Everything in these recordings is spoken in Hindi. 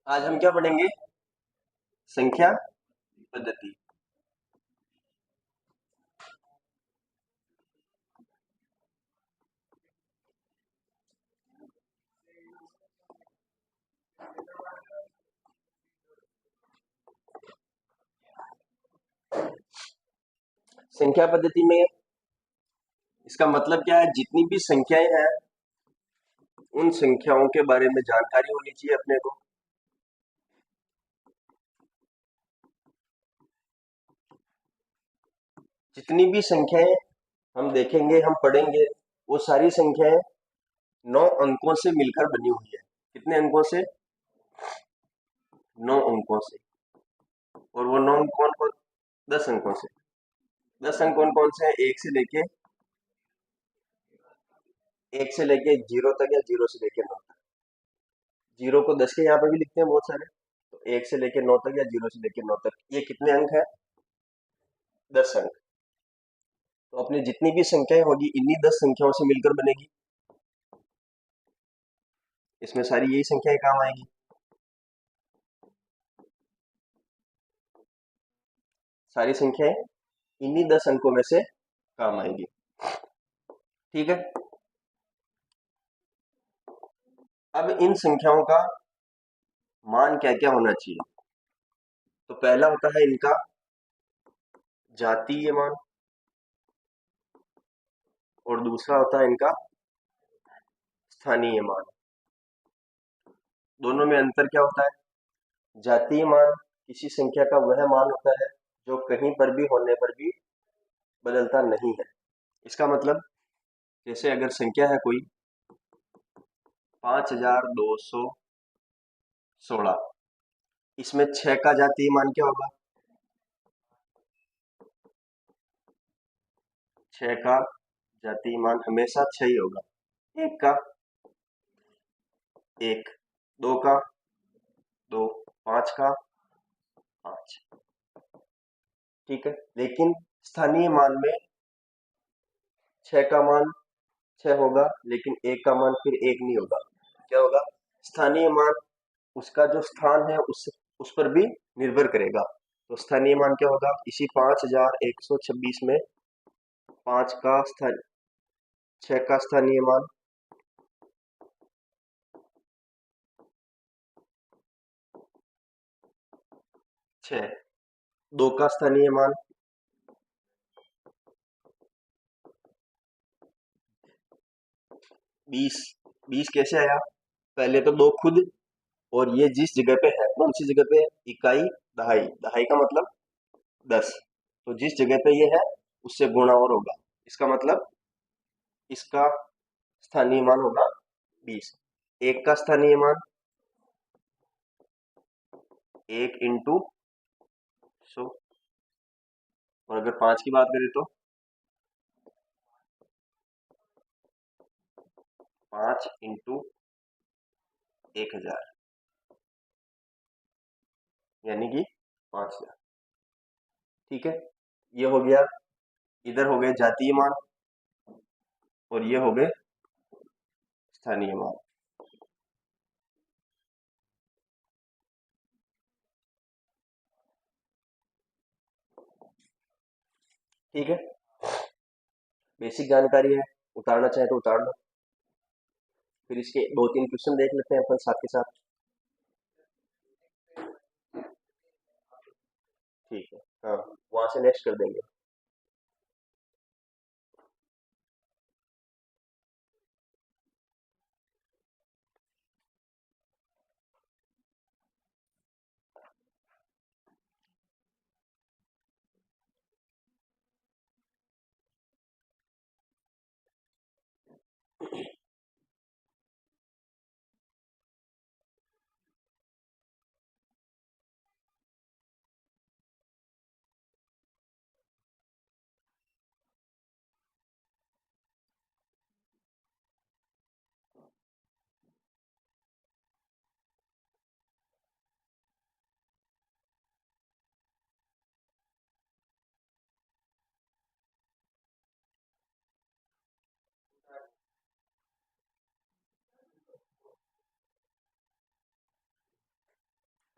आज हम क्या पढ़ेंगे? संख्या पद्धति। संख्या पद्धति में इसका मतलब क्या है? जितनी भी संख्याएं हैं उन संख्याओं के बारे में जानकारी होनी चाहिए अपने को। जितनी भी संख्याएं हम देखेंगे, हम पढ़ेंगे, वो सारी संख्याएं 9 अंकों से मिलकर बनी हुई है। कितने अंकों से? 9 अंकों से। और वो 9 कौन कौन? 10 अंकों से। 10 अंक कौन कौन से हैं? एक से लेके जीरो तक या जीरो से लेके 9 तक। जीरो को 10 के यहाँ पे भी लिखते हैं बहुत सारे। तो 1 से लेके 9 तक या जीरो से लेके 9 तक ये कितने अंक है? 10 अंक। तो अपनी जितनी भी संख्याएं होगी इन्हीं 10 संख्याओं से मिलकर बनेगी। इसमें सारी यही संख्याएं काम आएगी। सारी संख्याएं इन्हीं 10 अंकों में से काम आएगी। ठीक है। अब इन संख्याओं का मान क्या क्या होना चाहिए? तो पहला होता है इनका जातीय मान, और दूसरा होता है इनका स्थानीय मान। दोनों में अंतर क्या होता है? जातीय मान किसी संख्या का वह मान होता है जो कहीं पर भी होने पर भी बदलता नहीं है। इसका मतलब जैसे अगर संख्या है कोई 5216, इसमें 6 का जातीय मान क्या होगा? 6 का जातीय मान हमेशा 6 ही होगा। एक का 1, दो का 2, 5 का 5। ठीक है। लेकिन स्थानीय मान में 6 का मान 6 होगा, लेकिन 1 का मान फिर 1 नहीं होगा। क्या होगा? स्थानीय मान उसका जो स्थान है उस पर भी निर्भर करेगा। तो स्थानीय मान क्या होगा? इसी 5126 में 5 का स्थान 6 का स्थानीय मान 6, 2 का स्थानीय मान 20। 20 कैसे आया? पहले तो 2 खुद, और ये जिस जगह पे है, कौन सी जगह पे? इकाई दहाई। दहाई का मतलब 10। तो जिस जगह पे ये है उससे गुणा और होगा। इसका मतलब इसका स्थानीय मान होगा 20। 1 का स्थानीय मान 1 × 100। और अगर 5 की बात करें तो 5 × 1000, यानी कि 5000। ठीक है। ये हो गया, इधर हो गए जातीय मान और ये हो गए स्थानीय मान। ठीक है। बेसिक जानकारी है, उतारना चाहे तो उतार लो। फिर इसके 2-3 क्वेश्चन देख लेते हैं अपन साथ के साथ। ठीक है। हाँ, वहां से नेक्स्ट कर देंगे।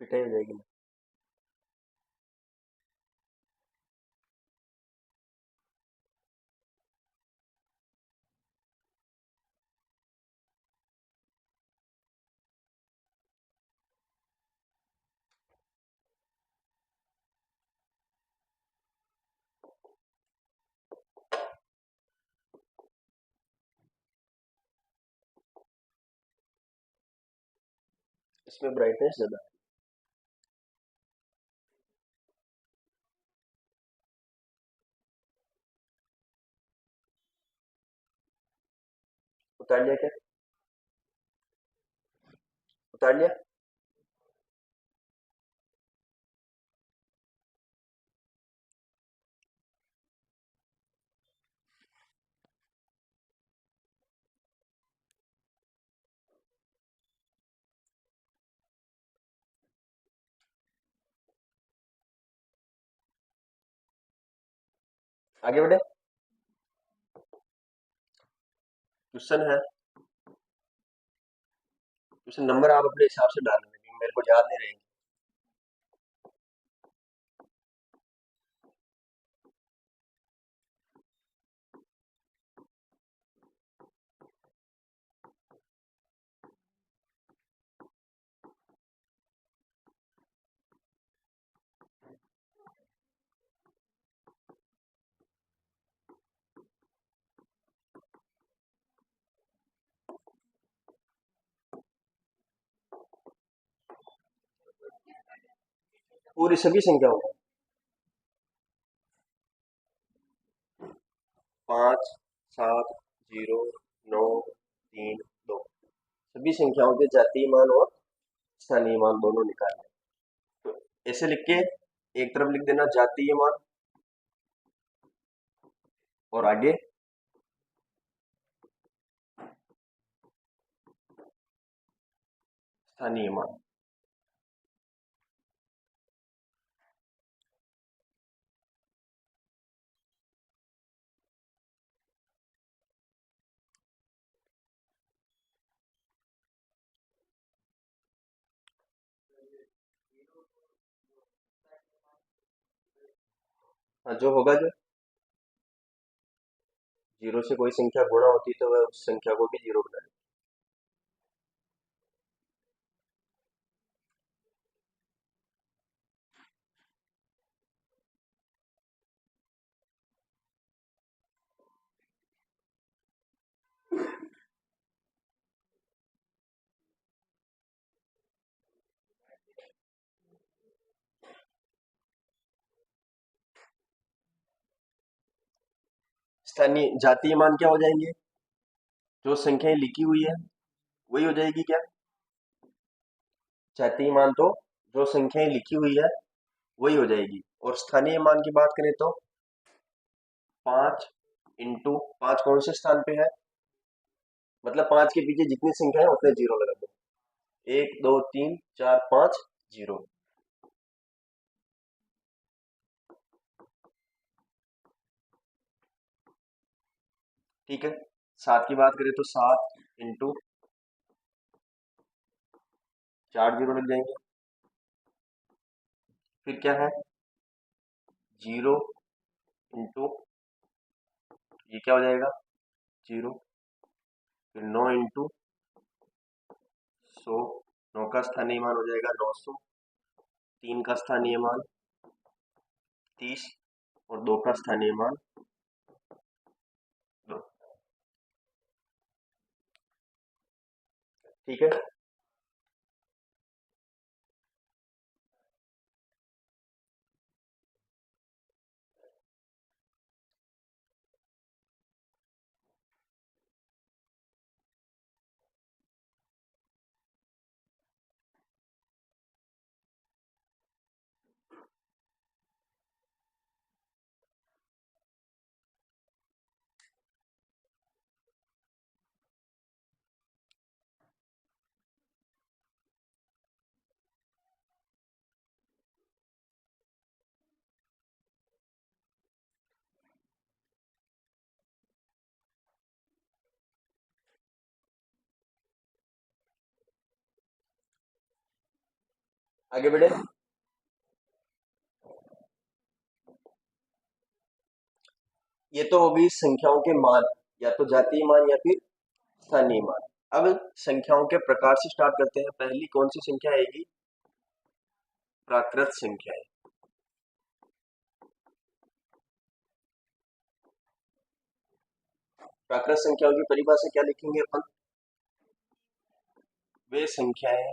पिटाई हो जाएगी ना। इसमें ब्राइटनेस ज्यादा है। उतार लिया क्या? उतार लिया। आगे बढ़े। क्वेश्चन है, क्वेश्चन नंबर आप अपने हिसाब से डाल लेंगे, मेरे को याद नहीं रहेंगे। पूरी सभी संख्याओं का 5, 7, 0, 9, 3, 2 सभी संख्याओं के जातीय मान और स्थानीय मान दोनों निकालने। तो ऐसे लिख के एक तरफ लिख देना जातीय मान और आगे स्थानीय मान। हाँ, जो होगा, जो जीरो से कोई संख्या गुणा होती है तो वह उस संख्या को भी जीरो बना देती है। स्थानीय जातीय मान क्या हो जाएंगे? जो संख्याएं लिखी हुई है वही हो जाएगी क्या? जातीय मान तो जो संख्याएं लिखी हुई है वही हो जाएगी। और स्थानीय मान की बात करें तो 5 × 5 कौन से स्थान पे है? मतलब 5 के पीछे जितनी संख्या है उतने जीरो लगा दो। 1, 2, 3, 4, 5 जीरो। ठीक है। 7 की बात करें तो 7 × 4 जीरो लग जाएंगे। फिर क्या है? 0 × ये क्या हो जाएगा? 0। फिर 9 × 100, 9 का स्थानीय मान हो जाएगा 900। 3 का स्थानीय मान 30 और 2 का स्थानीय मान 2। ठीक है। आगे बढ़े। ये तो होगी संख्याओं के मान, या तो जातीय मान या फिर स्थानीय मान। अब संख्याओं के प्रकार से स्टार्ट करते हैं। पहली कौन सी संख्या आएगी? प्राकृत संख्याएं। प्राकृत संख्याओं की परिभाषा क्या लिखेंगे अपन? वे संख्याएं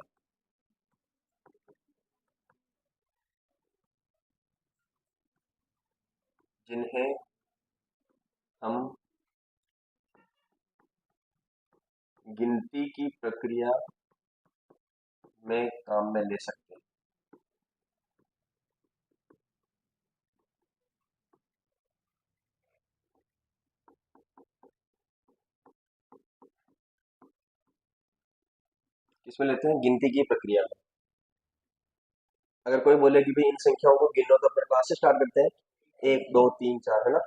जिन्हें हम गिनती की प्रक्रिया में काम में ले सकते हैं। किसमें लेते हैं? गिनती की प्रक्रिया में। अगर कोई बोले कि भाई इन संख्याओं को गिनो, तो अपने कहाँ से स्टार्ट करते हैं? 1 2 3 4, है ना?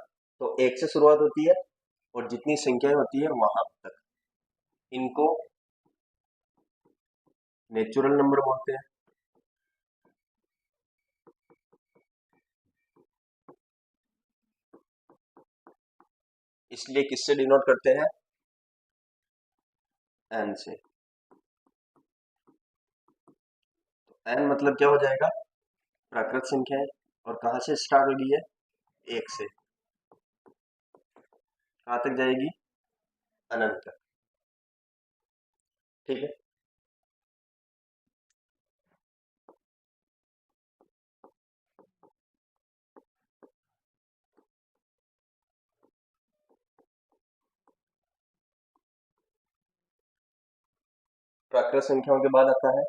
तो 1 से शुरुआत होती है और जितनी संख्याएं होती है वहां तक, इनको नेचुरल नंबर बोलते हैं। इसलिए किससे डिनोट करते हैं? एन से। एन मतलब क्या हो जाएगा? प्राकृत संख्याएं। और कहाँ से स्टार्ट होगी है? 1 से। कहाँ तक जाएगी? अनंत तक। ठीक है। प्राकृत संख्याओं के बाद आता है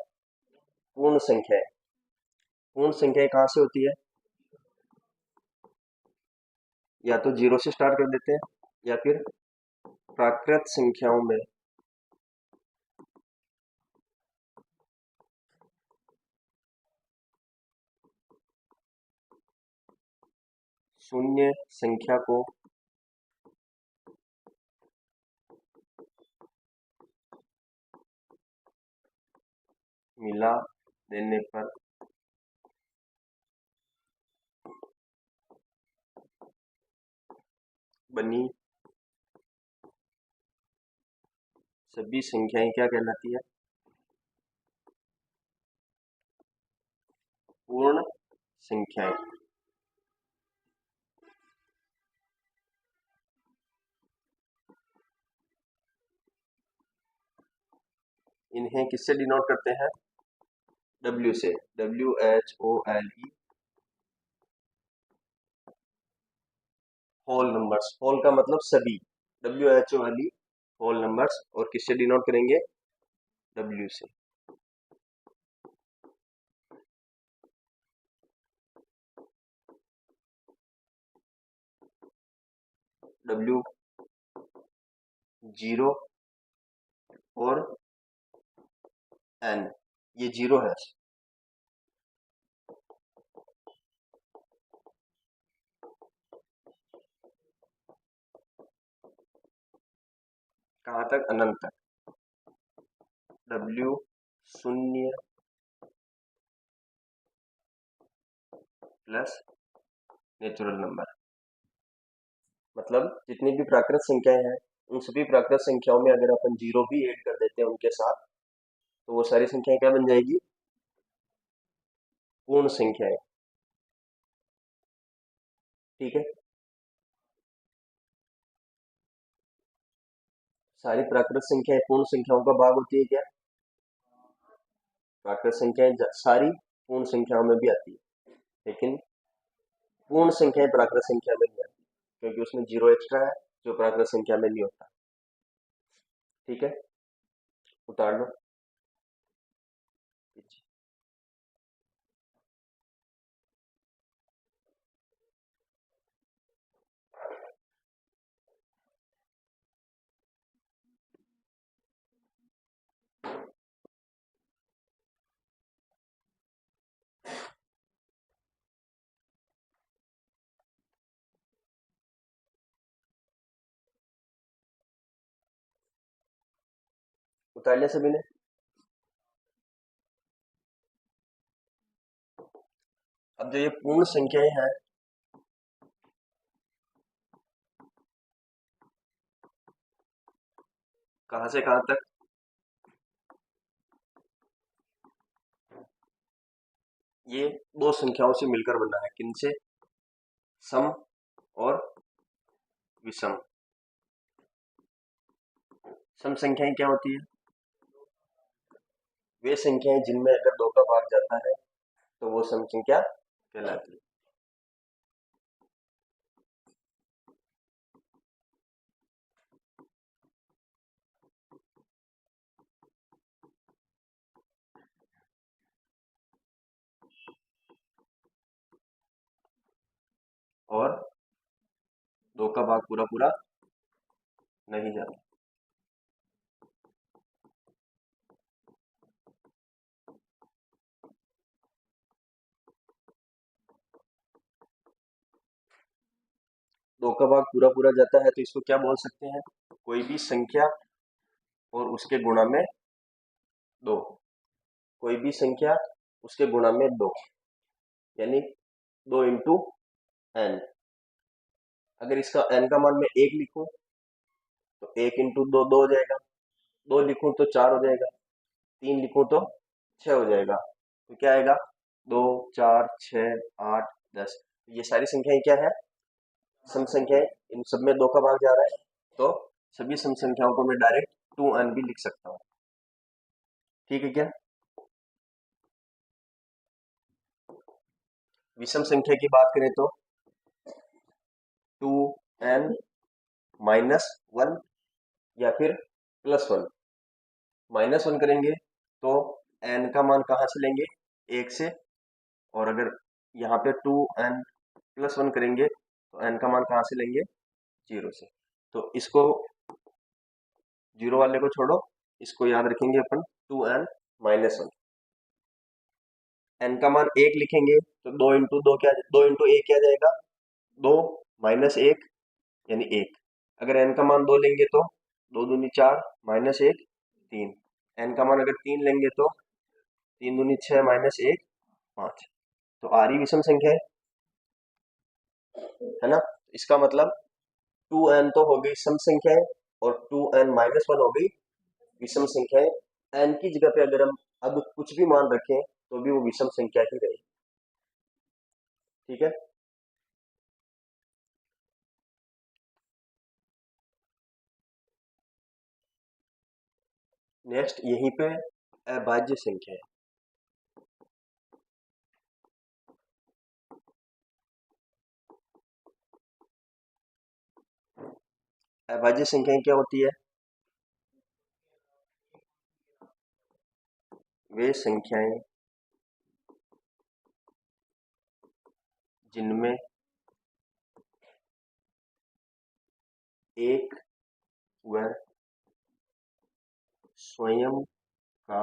पूर्ण संख्याएं। पूर्ण संख्याएं कहाँ से होती है? या तो 0 से स्टार्ट कर देते हैं, या फिर प्राकृत संख्याओं में शून्य संख्या को मिला देने पर बनी सभी संख्याएं क्या कहलाती है? पूर्ण संख्याएं। इन्हें किससे डिनोट करते हैं? डब्ल्यू से। WHOLE। Whole numbers. होल का मतलब सभी। WHOLE whole numbers. और किससे डिनोट करेंगे? डब्ल्यू से। डब्ल्यू 0 और एन, ये 0 है। कहाँ तक? अनंत तक। W 0 plus natural number. मतलब जितनी भी प्राकृत संख्याएं हैं, उन सभी प्राकृत संख्याओं में अगर अपन 0 भी ऐड कर देते हैं उनके साथ, तो वो सारी संख्याएं क्या बन जाएगी? पूर्ण संख्याएं। ठीक है। सारी प्राकृत संख्याएं पूर्ण संख्याओं का भाग होती है क्या? प्राकृत संख्याएं सारी पूर्ण संख्याओं में भी आती है, लेकिन पूर्ण संख्याएं प्राकृत संख्या में नहीं आती, क्योंकि उसमें 0 एक्स्ट्रा है, जो प्राकृत संख्या में नहीं होता। ठीक है, उतार लो। उतार लिया सभी ने? अब जो ये पूर्ण संख्याएं हैं, कहां से कहां तक, ये दो संख्याओं से मिलकर बना है, किनसे, सम और विषम। सम संख्याएं क्या होती है, वे संख्याएं जिनमें अगर दो का भाग जाता है तो वो सम संख्या कहलाती है। और दो का भाग पूरा पूरा नहीं जाता। दो का भाग पूरा पूरा जाता है तो इसको क्या बोल सकते हैं, कोई भी संख्या और उसके गुणा में दो, कोई भी संख्या उसके गुणा में दो, यानी दो इंटू एन। अगर इसका एन का मान मैं एक लिखूं तो एक इंटू दो दो हो जाएगा, दो लिखूं तो चार हो जाएगा, तीन लिखूं तो छह हो जाएगा। तो क्या आएगा, दो, चार, छ, आठ, 10। ये सारी संख्याएं क्या है, सम संख्याएं, इन सब में दो का भाग जा रहा है तो सभी सम संख्याओं को मैं डायरेक्ट 2n भी लिख सकता हूँ। ठीक है क्या। विषम संख्या की बात करें तो 2n -1 या फिर +1। -1 करेंगे तो n का मान कहाँ से लेंगे, एक से, और अगर यहाँ पे 2n+1 करेंगे तो n का मान कहाँ से लेंगे, 0 से। तो इसको, जीरो वाले को छोड़ो, इसको याद रखेंगे अपन, 2n-1। n का मान एक लिखेंगे तो दो इंटू दो क्या, दो इंटू एक क्या जाएगा, दो, -1 यानी एक। अगर n का मान दो लेंगे तो दो दूनी चार, -1 तीन। n का मान अगर तीन लेंगे तो तीन दूनी छह, -1 5। तो आ रही विषम संख्या है ना। इसका मतलब 2n तो हो गई सम संख्याएं और 2n-1 हो गई विषम संख्याएं। n की जगह पे अगर हम अब कुछ भी मान रखें तो भी वो विषम संख्या ही रहेगी। ठीक है। नेक्स्ट यहीं पे अभाज्य संख्या है। अभाज्य संख्याएं क्या होती है, वे संख्याएं जिनमें एक व स्वयं का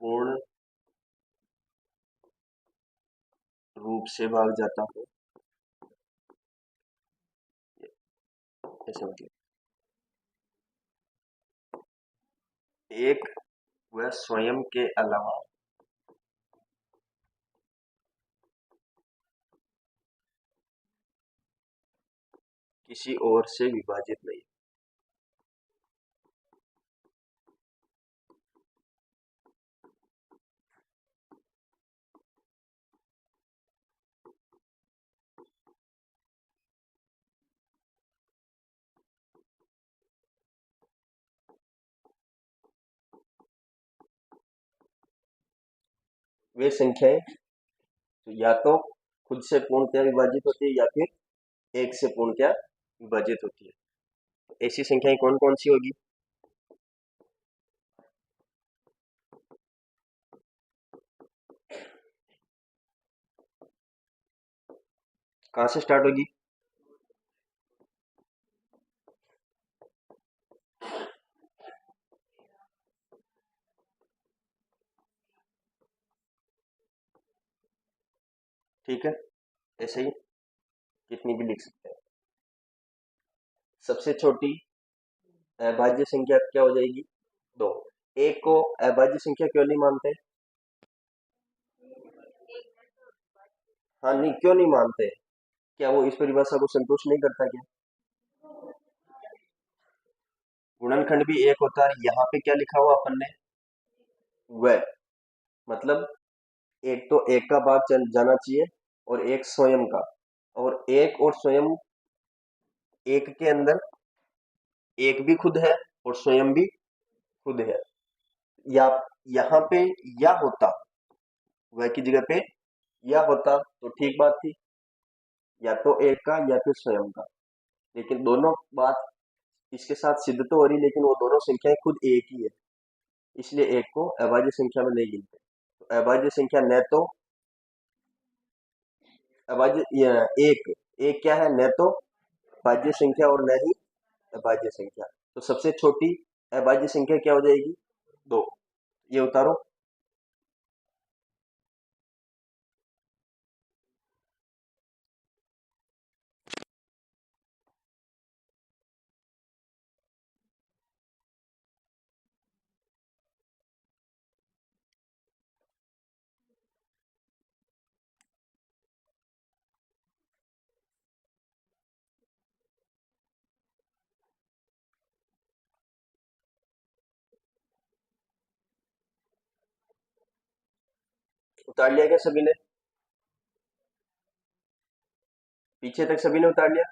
पूर्ण रूप से भाग जाता हो, ऐसे मतलब एक व स्वयं के अलावा किसी और से विभाजित नहीं। वे संख्याएं तो या तो खुद से पूर्णतया विभाजित होती है या फिर एक से पूर्णतया विभाजित होती है। तो ऐसी संख्याएं कौन कौन सी होगी, कहां से स्टार्ट होगी, ठीक है, ऐसे ही कितनी भी लिख सकते हैं। सबसे छोटी अभाज्य संख्या क्या हो जाएगी, दो। एक को अभाज्य संख्या क्यों नहीं मानते, हाँ नहीं, क्यों नहीं मानते? क्या वो इस परिभाषा को संतुष्ट नहीं करता क्या? गुणनखंड भी एक होता है, यहाँ पे क्या लिखा हुआ अपन ने? वह, मतलब एक तो एक का भाग जाना चाहिए और एक स्वयं का, और एक और स्वयं, एक के अंदर एक भी खुद है और स्वयं भी खुद है। या यहाँ पे या होता, वह की जगह पे या होता तो ठीक बात थी, या तो एक का या फिर स्वयं का। लेकिन दोनों बात इसके साथ सिद्ध तो हो रही, लेकिन वो दोनों संख्याएं खुद एक ही है, इसलिए एक को अभाज्य संख्या में नहीं गिनते। तो अभाज्य संख्या न तो अभाज्य एक, एक क्या है? न तो भाज्य संख्या और न ही अभाज्य संख्या। तो सबसे छोटी अभाज्य संख्या क्या हो जाएगी? 2। ये उतारो। उतार लिया क्या सभी ने? पीछे तक सभी ने उतार लिया?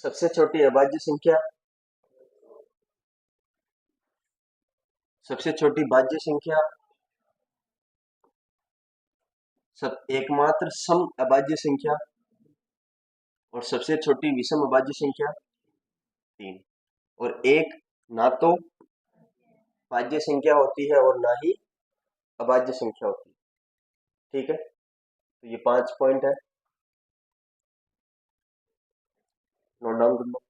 सबसे छोटी अभाज्य संख्या, सबसे छोटी भाज्य संख्या, सब एकमात्र सम अभाज्य संख्या, और सबसे छोटी विषम अभाज्य संख्या 3। और एक ना तो भाज्य संख्या होती है और ना ही अभाज्य संख्या होती है। ठीक है, तो ये 5 पॉइंट है, नोट डाउन कर लो।